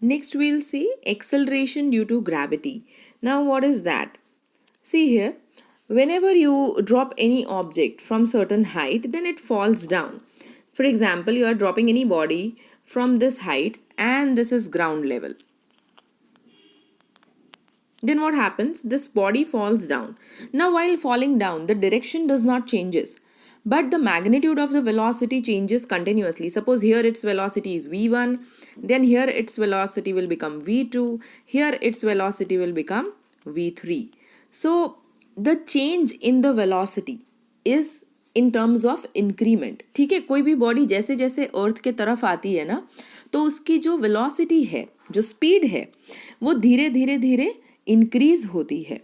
Next we'll see acceleration due to gravity. Now what is that? See here, whenever you drop any object from certain height, then it falls down. For example, you are dropping any body from this height and this is ground level. Then what happens? This body falls down. Now while falling down, the direction does not changes, but the magnitude of the velocity changes continuously. Suppose here its velocity is v1, then here its velocity will become v2, here its velocity will become v3. So the change in the velocity is in terms of increment. ठीक है, कोई भी body जैसे जैसे अर्थ के तरफ आती है ना, तो उसकी जो वेलोसिटी है, जो स्पीड है, वो धीरे धीरे धीरे इंक्रीज होती है.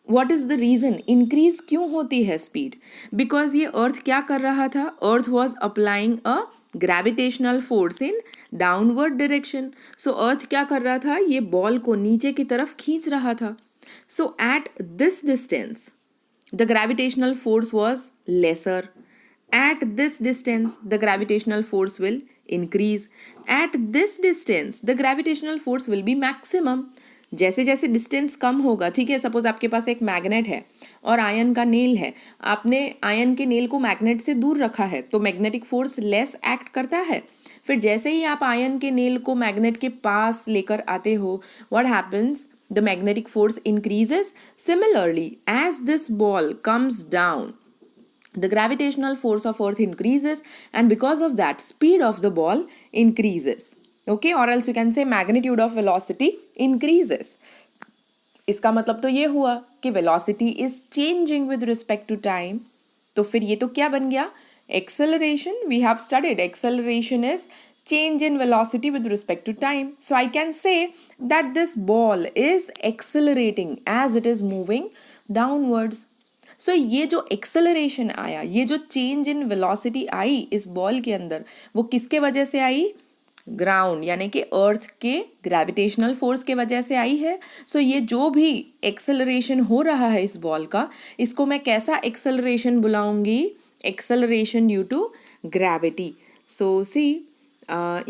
What is the reason? Increase क्यों होती है स्पीड? बिकॉज ये अर्थ क्या कर रहा था? Earth was applying a gravitational force in downward direction. So earth क्या कर रहा था? ये बॉल को नीचे की तरफ खींच रहा था. So at this distance the gravitational force was lesser. At this distance the gravitational force will increase. At this distance the gravitational force will be maximum. जैसे जैसे डिस्टेंस कम होगा, ठीक है, सपोज आपके पास एक मैग्नेट है और आयन का नेल है, आपने आयन के नेल को मैग्नेट से दूर रखा है तो मैग्नेटिक फोर्स लेस एक्ट करता है. फिर जैसे ही आप आयन के नेल को मैग्नेट के पास लेकर आते हो, what happens? The magnetic force increases. Similarly, as this ball comes down, the gravitational force of earth increases, and because of that speed of the ball increases. Okay, or else you can say magnitude of velocity increases. इसका मतलब तो ये हुआ कि velocity is changing with respect to time. तो फिर ये तो क्या बन गया? Acceleration. We have studied acceleration is change in velocity with respect to time. So I can say that this ball is accelerating as it is moving downwards. So ये जो acceleration आया, ये जो change in velocity आई इस ball के अंदर, वो किसके वजह से आई? ग्राउंड यानी कि अर्थ के ग्रेविटेशनल फोर्स के वजह से आई है. सो ये जो भी एक्सेलरेशन हो रहा है इस बॉल का, इसको मैं कैसा एक्सेलरेशन बुलाऊंगी? Acceleration due to gravity. So see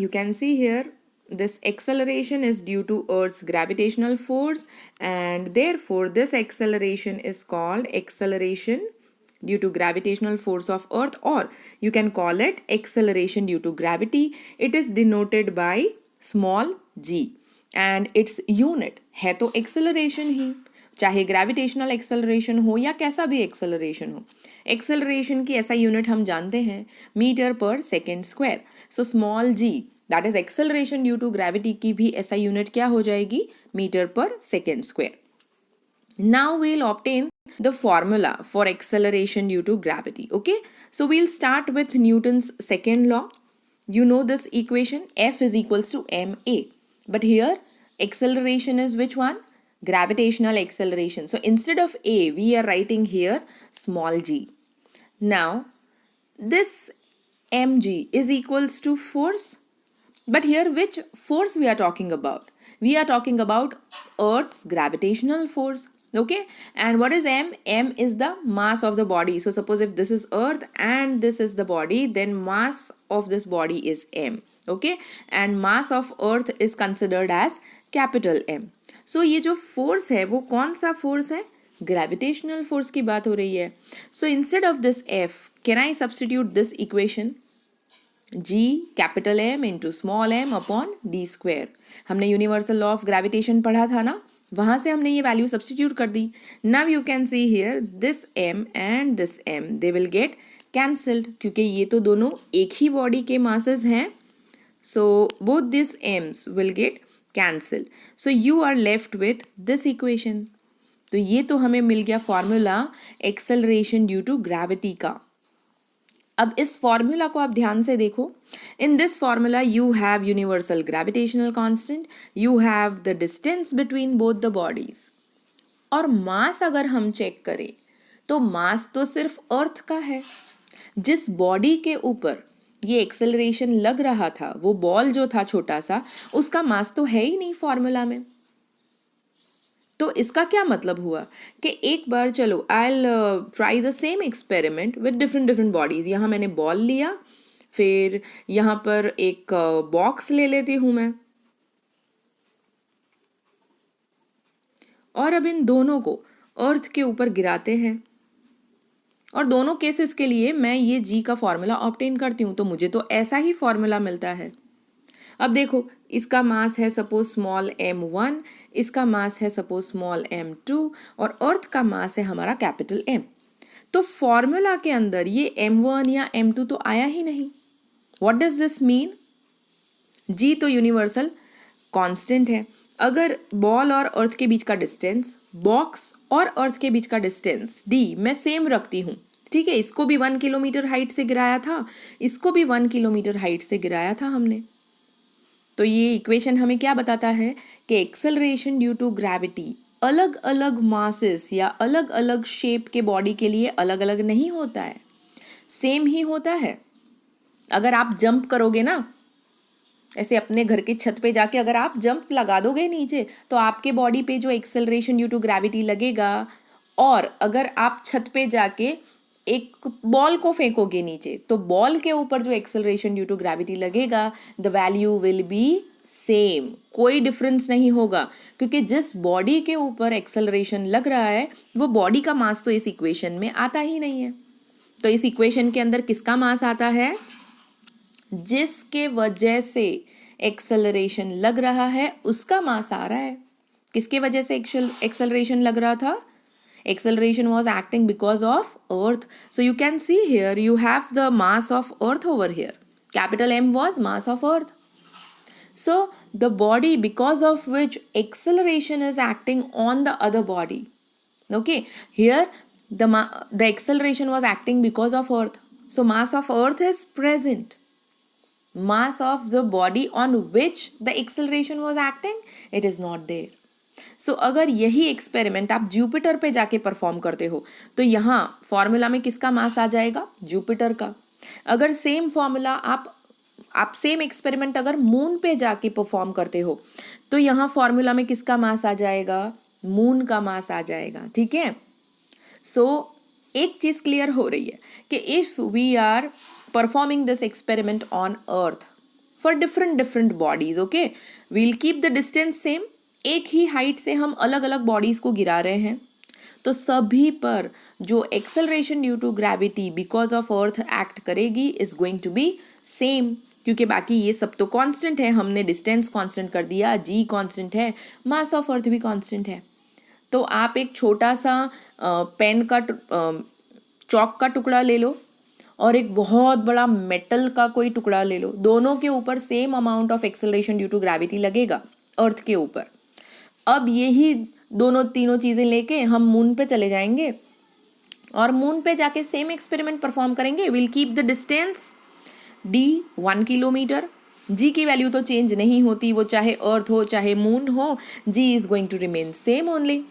you can see here this acceleration is due to Earth's gravitational force, and therefore this acceleration is called acceleration due to gravitational force of Earth, or you can call it acceleration due to gravity. It is denoted by small g and its unit है तो acceleration ही, चाहे gravitational acceleration हो या कैसा भी acceleration हो. Acceleration की ऐसा यूनिट हम जानते हैं metre per second square. So small g that is acceleration due to gravity की भी ऐसा यूनिट क्या हो जाएगी? Metre per second square. Now we'll obtain the formula for acceleration due to gravity. Okay, so we'll start with Newton's second law. You know this equation, F is equals to ma, but here acceleration is which one? Gravitational acceleration. So instead of a, we are writing here small g. Now this mg is equals to force, but here which force we are talking about? We are talking about Earth's gravitational force. Okay, and what is m? M is the mass of the body. So suppose if this is Earth and this is the body, then mass of this body is m. Okay, and mass of Earth is considered as capital M. सो ये जो force है वो कौन सा force है? Gravitational force की बात हो रही है. So instead of this F, can I substitute this equation? G capital M into small m upon D square. हमने यूनिवर्सल लॉ ऑफ ग्रेविटेशन पढ़ा था ना, वहाँ से हमने ये वैल्यू सब्स्टिट्यूट कर दी. Now you can see here this M and this M they will get cancelled, क्योंकि ये तो दोनों एक ही बॉडी के मासेस हैं. So both this M's will get cancel. So you are left with this equation. तो ये तो हमें मिल गया formula acceleration due to gravity का. अब इस फॉर्मूला को आप ध्यान से देखो. In this formula you have universal gravitational constant, you have the distance between both the bodies, और मास अगर हम चेक करें तो मास तो सिर्फ अर्थ का है. जिस बॉडी के ऊपर ये एक्सेलरेशन लग रहा था, वो बॉल जो था छोटा सा, उसका मास तो है ही नहीं फॉर्मूला में. तो इसका क्या मतलब हुआ कि एक बार चलो I will try the same experiment with different different bodies. यहाँ मैंने बॉल लिया, फिर यहाँ पर एक बॉक्स ले लेती हूँ मैं, और अब इन दोनों को अर्थ के ऊपर गिराते हैं और दोनों केसेस के लिए मैं ये जी का फॉर्मूला ऑब्टेन करती हूँ, तो मुझे तो ऐसा ही फॉर्मूला मिलता है। अब देखो, इसका मास है सपोज स्मॉल m1, इसका मास है सपोज स्मॉल m2 और अर्थ का मास है हमारा कैपिटल M। तो फॉर्मूला के अंदर ये m1 या m2 तो आया ही नहीं। What does this mean? G तो यूनिवर्सल कांस्टेंट है। अगर बॉल और अर्थ के बीच का डिस्टेंस, बॉक्स और अर्थ के बीच का डिस्टेंस d मैं सेम रखती हूँ, ठीक है, इसको भी 1 किलोमीटर हाइट से गिराया था, इसको भी 1 किलोमीटर हाइट से गिराया था हमने, तो ये इक्वेशन हमें क्या बताता है कि एक्सेलरेशन ड्यू टू ग्रेविटी अलग अलग मासेस या अलग अलग शेप के बॉडी के लिए अलग अलग नहीं होता है, सेम ही होता है। अगर आप जंप करोगे ना, ऐसे अपने घर के छत पे जाके अगर आप जंप लगा दोगे नीचे, तो आपके बॉडी पे जो एक्सेलरेशन ड्यू टू ग्रेविटी लगेगा, और अगर आप छत पे जाके एक बॉल को फेंकोगे नीचे, तो बॉल के ऊपर जो एक्सेलरेशन ड्यू टू ग्रेविटी लगेगा, the value will be same, कोई डिफरेंस नहीं होगा, क्योंकि जिस बॉडी के ऊपर एक्सेलरेशन लग रहा है वो बॉडी का मास तो इस इक्वेशन में आता ही नहीं है। तो इस इक्वेशन के अंदर किसका मास आता है? जिसके वजह से एक्सेलरेशन लग रहा है उसका मास आ रहा है। किसके वजह से एक्सेलरेशन लग रहा था? Acceleration was acting because of earth. So you can see here you have the mass of earth over here. Capital M was mass of earth. So the body because of which acceleration is acting on the other body. Okay, here the acceleration was acting because of earth. So mass of earth is present. Mass of the body on which the acceleration was acting, it is not there. सो अगर यही experiment आप Jupiter पे जाके perform करते हो, तो यहाँ formula में किसका मास आ जाएगा? जुपिटर का। अगर सेम फॉर्मूला आप सेम एक्सपेरिमेंट अगर मून पे जाके परफॉर्म करते हो, तो यहाँ फॉर्मूला में किसका मास आ जाएगा? मून का मास आ जाएगा। ठीक है, सो एक चीज क्लियर हो रही है कि if we are performing this experiment on earth for different bodies, okay, we'll keep the distance same, एक ही हाइट से हम अलग अलग बॉडीज को गिरा रहे हैं, तो सभी पर जो acceleration due to gravity because of earth act करेगी is going to be same, क्योंकि बाकी ये सब तो कांस्टेंट है, हमने डिस्टेंस कांस्टेंट कर दिया, जी कांस्टेंट है, मास ऑफ अर्थ भी कांस्टेंट है। तो आप एक छोटा सा पेन का चौक का टुकड़ा ले लो और एक बहुत बड़ा मेटल का कोई टुकड़ा ले लो, दोनों के ऊपर same amount of acceleration due to gravity लगेगा अर्थ के ऊपर। अब यही दोनों तीनों चीज़ें लेके हम मून पे चले जाएंगे और मून पे जाके सेम एक्सपेरिमेंट परफॉर्म करेंगे। Will keep the distance d 1 kilometre, g की वैल्यू तो चेंज नहीं होती, वो चाहे अर्थ हो चाहे मून हो, g is going to remain same only.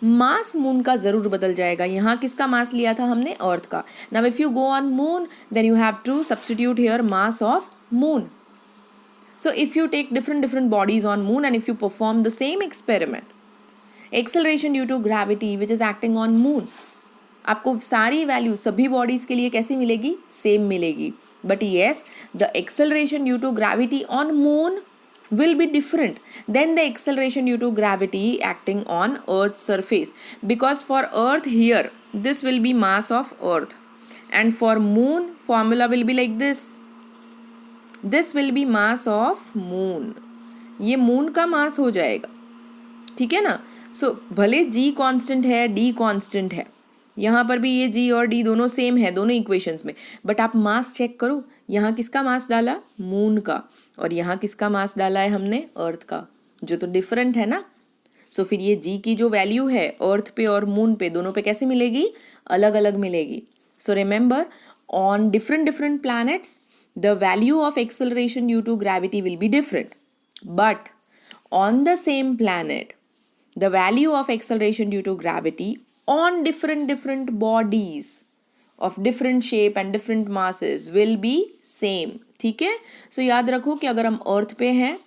Mass moon का जरूर बदल जाएगा। यहाँ किसका मास लिया था हमने? अर्थ का। Now if you go on moon then you have to substitute here mass of moon. So if you take different bodies on moon and if you perform the same experiment, acceleration due to gravity which is acting on moon, आपको सारी value सभी bodies के लिए कैसी मिलेगी? Same मिलेगी। But yes, the acceleration due to gravity on moon will be different than the acceleration due to gravity acting on Earth's surface, because for Earth here this will be mass of Earth and for moon formula will be like this will be mass of moon, ये moon का मास हो जाएगा। ठीक है ना। सो भले g constant है, d constant है, यहाँ पर भी ये g और d दोनों सेम है दोनों इक्वेशंस में, बट आप मास चेक करो, यहाँ किसका मास डाला? मून का, और यहाँ किसका मास डाला है हमने? अर्थ का, जो तो डिफरेंट है ना। सो फिर ये g की जो वैल्यू है अर्थ पे और मून पे दोनों पे कैसे मिलेगी? अलग अलग मिलेगी। So remember, on different planets the value of acceleration due to gravity will be different, but on the same planet the value of acceleration due to gravity on different bodies of different shape and different masses will be same। ठीक है। सो याद रखो कि अगर हम अर्थ पे हैं,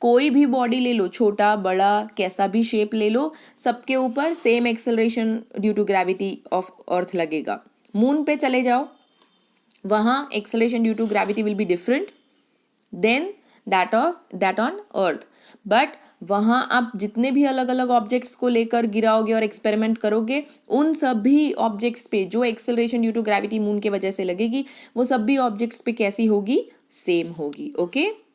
कोई भी बॉडी ले लो, छोटा बड़ा कैसा भी शेप ले लो, सबके ऊपर same acceleration due to gravity of earth लगेगा। मून पे चले जाओ, वहाँ acceleration due to gravity will be different than that on earth, but वहाँ आप जितने भी अलग अलग ऑब्जेक्ट्स को लेकर गिराओगे और एक्सपेरिमेंट करोगे, उन सभी ऑब्जेक्ट्स पे जो acceleration due to gravity moon के वजह से लगेगी, वो सभी ऑब्जेक्ट्स पे कैसी होगी, सेम होगी. ओके.